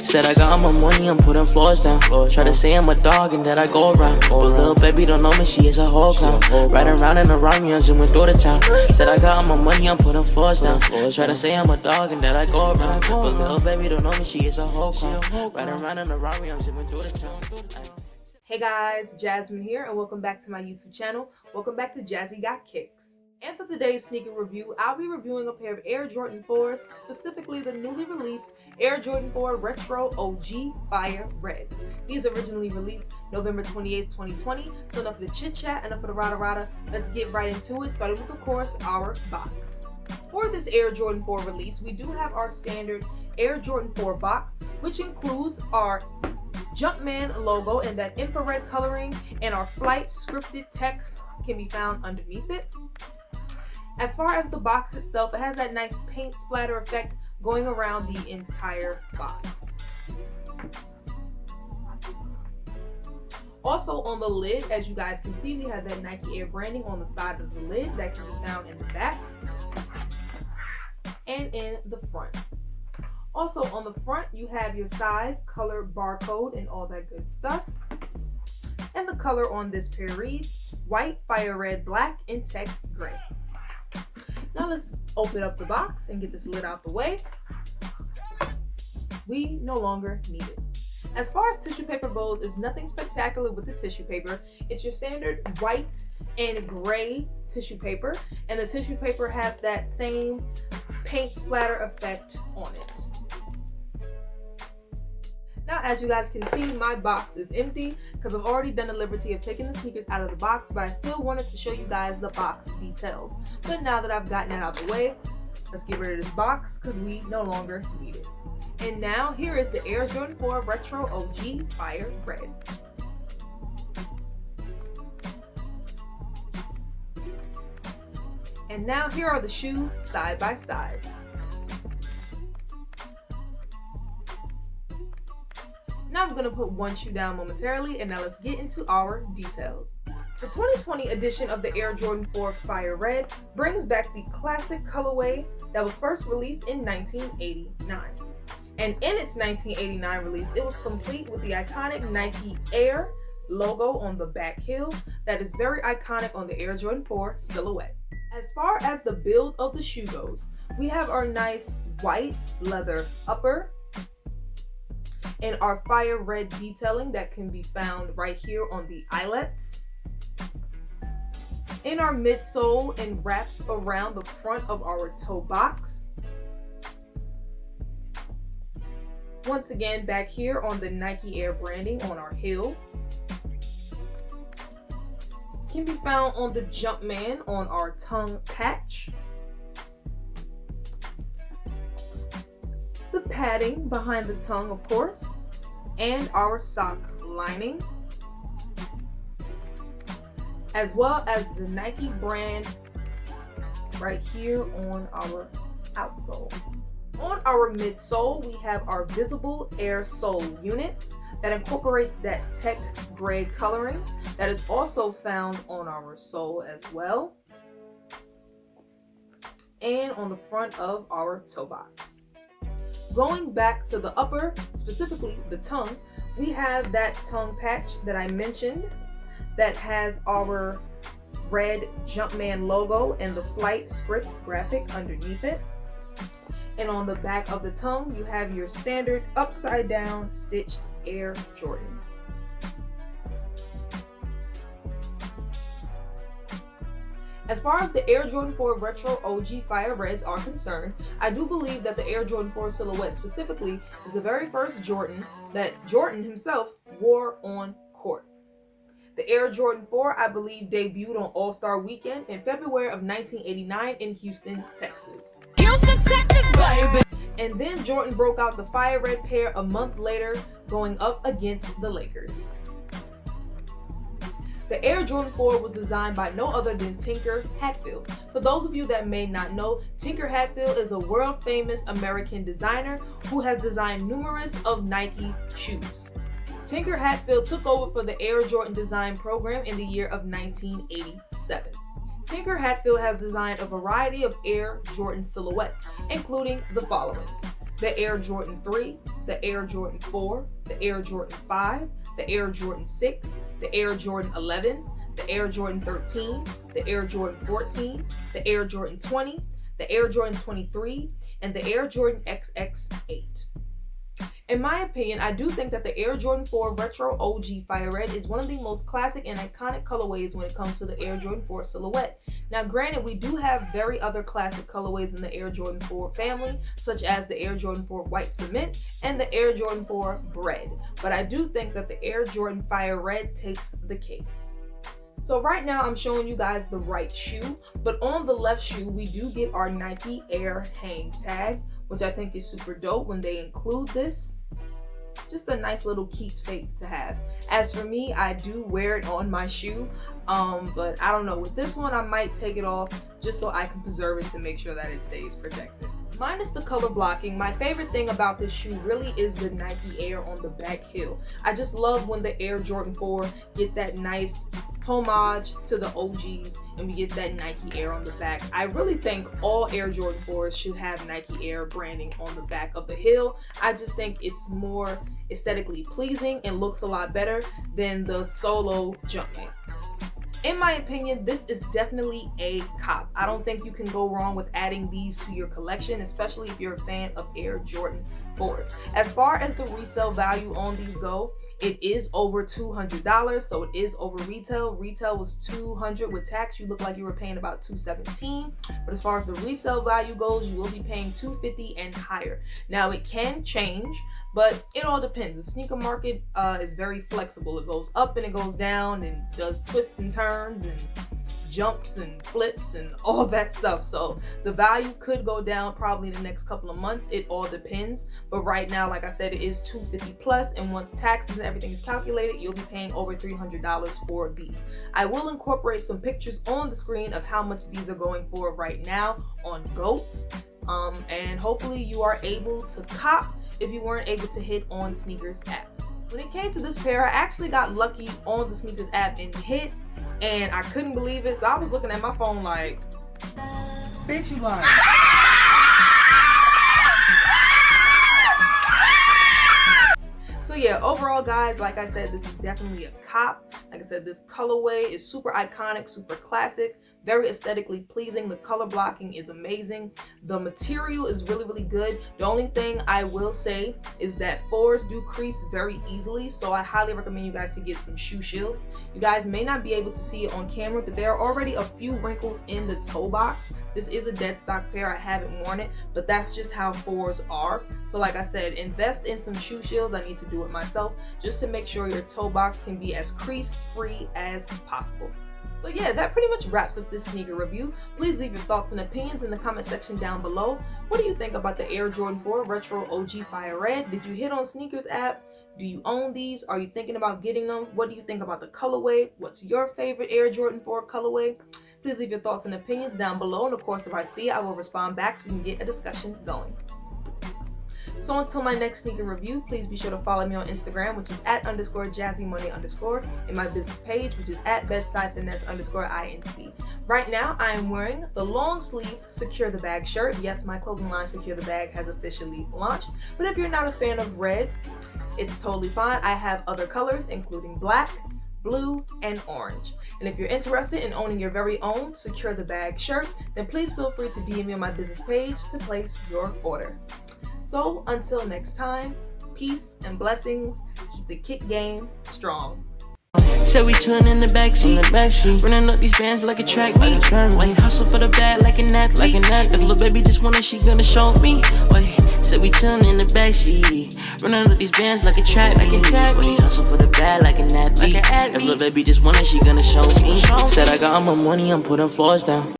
Said I got my money, I'm putting floors down. Try to say I'm a dog and that I go around. But little baby don't know me, she is a whole clown. Riding around and around me, I'm zooming through the town. Said I got my money, I'm putting floors down. Try to say I'm a dog and that I go around. But little baby don't know me, she is a whole clown. Riding around and around me, I'm zooming through the town. Hey guys, Jasmine here, and welcome back to my YouTube channel. Welcome back to JazzyGotKicks. And for today's sneaker review, I'll be reviewing a pair of Air Jordan 4s, specifically the newly released Air Jordan 4 Retro OG Fire Red. These originally released November 28th, 2020. So enough of the chit chat, enough of the rada. Let's get right into it, starting with, of course, our box. For this Air Jordan 4 release, we do have our standard Air Jordan 4 box, which includes our Jumpman logo and that infrared coloring, and our flight scripted text can be found underneath it. As far as the box itself, it has that nice paint splatter effect going around the entire box. Also on the lid, as you guys can see, we have that Nike Air branding on the side of the lid that can be found in the back and in the front. Also on the front, you have your size, color, barcode, and all that good stuff. And the color on this pair reads white, fire red, black, and tech gray. Now let's open up the box and get this lid out the way. We no longer need it. As far as tissue paper goes, there's nothing spectacular with the tissue paper. It's your standard white and gray tissue paper, and the tissue paper has that same paint splatter effect on it. Now, as you guys can see, my box is empty because I've already done the liberty of taking the sneakers out of the box, but I still wanted to show you guys the box details. But now that I've gotten that out of the way, let's get rid of this box because we no longer need it. And now here is the Air Jordan 4 Retro OG Fire Red. And now here are the shoes side by side. Now I'm going to put one shoe down momentarily, and now let's get into our details. The 2020 edition of the Air Jordan 4 Fire Red brings back the classic colorway that was first released in 1989. And in its 1989 release, it was complete with the iconic Nike Air logo on the back heel that is very iconic on the Air Jordan 4 silhouette. As far as the build of the shoe goes, we have our nice white leather upper and our fire red detailing that can be found right here on the eyelets. In our midsole and wraps around the front of our toe box. Once again, back here on the Nike Air branding on our heel. Can be found on the Jumpman on our tongue patch. The padding behind the tongue, of course, and our sock lining, as well as the Nike brand right here on our outsole. On our midsole, we have our visible air sole unit that incorporates that tech gray coloring that is also found on our sole as well, and on the front of our toe box. Going back to the upper, specifically the tongue, we have that tongue patch that I mentioned that has our red Jumpman logo and the flight script graphic underneath it. And on the back of the tongue, you have your standard upside down stitched Air Jordan. As far as the Air Jordan 4 Retro OG Fire Reds are concerned, I do believe that the Air Jordan 4 silhouette specifically is the very first Jordan that Jordan himself wore on court. The Air Jordan 4, I believe, debuted on All-Star Weekend in February of 1989 in Houston, Texas. Houston, Texas, baby! And then Jordan broke out the Fire Red pair a month later, going up against the Lakers. The Air Jordan 4 was designed by no other than Tinker Hatfield. For those of you that may not know, Tinker Hatfield is a world-famous American designer who has designed numerous of Nike shoes. Tinker Hatfield took over for the Air Jordan design program in the year of 1987. Tinker Hatfield has designed a variety of Air Jordan silhouettes, including the following: the Air Jordan 3, the Air Jordan 4, the Air Jordan 5, the Air Jordan 6, the Air Jordan 11, the Air Jordan 13, the Air Jordan 14, the Air Jordan 20, the Air Jordan 23, and the Air Jordan XX8. In my opinion, I do think that the Air Jordan 4 Retro OG Fire Red is one of the most classic and iconic colorways when it comes to the Air Jordan 4 silhouette. Now granted, we do have very other classic colorways in the Air Jordan 4 family, such as the Air Jordan 4 White Cement and the Air Jordan 4 Bread, but I do think that the Air Jordan Fire Red takes the cake. So right now I'm showing you guys the right shoe, but on the left shoe we do get our Nike Air hang tag, which I think is super dope when they include this. Just a nice little keepsake to have. As for me, I do wear it on my shoe, but I don't know, with this one I might take it off just so I can preserve it to make sure that it stays protected. Minus the color blocking, my favorite thing about this shoe really is the Nike Air on the back heel. I just love when the Air Jordan 4 get that nice homage to the OGs and we get that Nike Air on the back. I really think all Air Jordan 4s should have Nike Air branding on the back of the heel. I just think it's more aesthetically pleasing and looks a lot better than the solo Jumpman. In my opinion, this is definitely a cop. I don't think you can go wrong with adding these to your collection, especially if you're a fan of Air Jordan 4s. As far as the resale value on these go, it is over $200, so it is over retail. Retail was $200 with tax. You look like you were paying about $217. But as far as the resale value goes, you will be paying $250 and higher. Now it can change, but it all depends. The sneaker market is very flexible. It goes up and it goes down and does twists and turns and jumps and flips and all that stuff. So the value could go down probably in the next couple of months. It all depends. But right now, like I said, it is $250 plus, and once taxes and everything is calculated, you'll be paying over $300 for these. I will incorporate some pictures on the screen of how much these are going for right now on GOAT. And hopefully you are able to cop if you weren't able to hit on Sneakers app. When it came to this pair, I actually got lucky on the Sneakers app and hit, and I couldn't believe it. So I was looking at my phone like, bitch, you lying. So yeah, overall guys, like I said, this is definitely a cop. Like I said, this colorway is super iconic, super classic, very aesthetically pleasing. The color blocking is amazing. The material is really, really good. The only thing I will say is that 4s do crease very easily, so I highly recommend you guys to get some shoe shields. You guys may not be able to see it on camera, but there are already a few wrinkles in the toe box. This is a dead stock pair. I haven't worn it, but that's just how 4s are. So like I said, invest in some shoe shields. I need to do it myself just to make sure your toe box can be as crease free as possible. So yeah, that pretty much wraps up this sneaker review. Please leave your thoughts and opinions in the comment section down below. What do you think about the Air Jordan 4 Retro OG Fire Red? Did you hit on Sneakers app? Do you own these? Are you thinking about getting them? What do you think about the colorway? What's your favorite Air Jordan 4 colorway? Please leave your thoughts and opinions down below, and of course if I see it, I will respond back so we can get a discussion going. So until my next sneaker review, please be sure to follow me on Instagram, which is @_JazzyMoney_, and my business page, which is @BedStyleFinesse_INC. Right now, I am wearing the long sleeve Secure the Bag shirt. Yes, my clothing line Secure the Bag has officially launched. But if you're not a fan of red, it's totally fine. I have other colors, including black, blue, and orange. And if you're interested in owning your very own Secure the Bag shirt, then please feel free to DM me on my business page to place your order. So until next time, peace and blessings. Keep the kick game strong. Said we chillin' in the backseat, running up these bands like a track meet. Wait, hustle for the bag like an athlete. If little baby just wanted, she gonna show me. Wait, said we chillin' in the backseat, running up these bands like a track meet. Wait, hustle for the bag like an athlete. If little baby just wanted, she gonna show me. Said I got all my money, I'm putting floors down.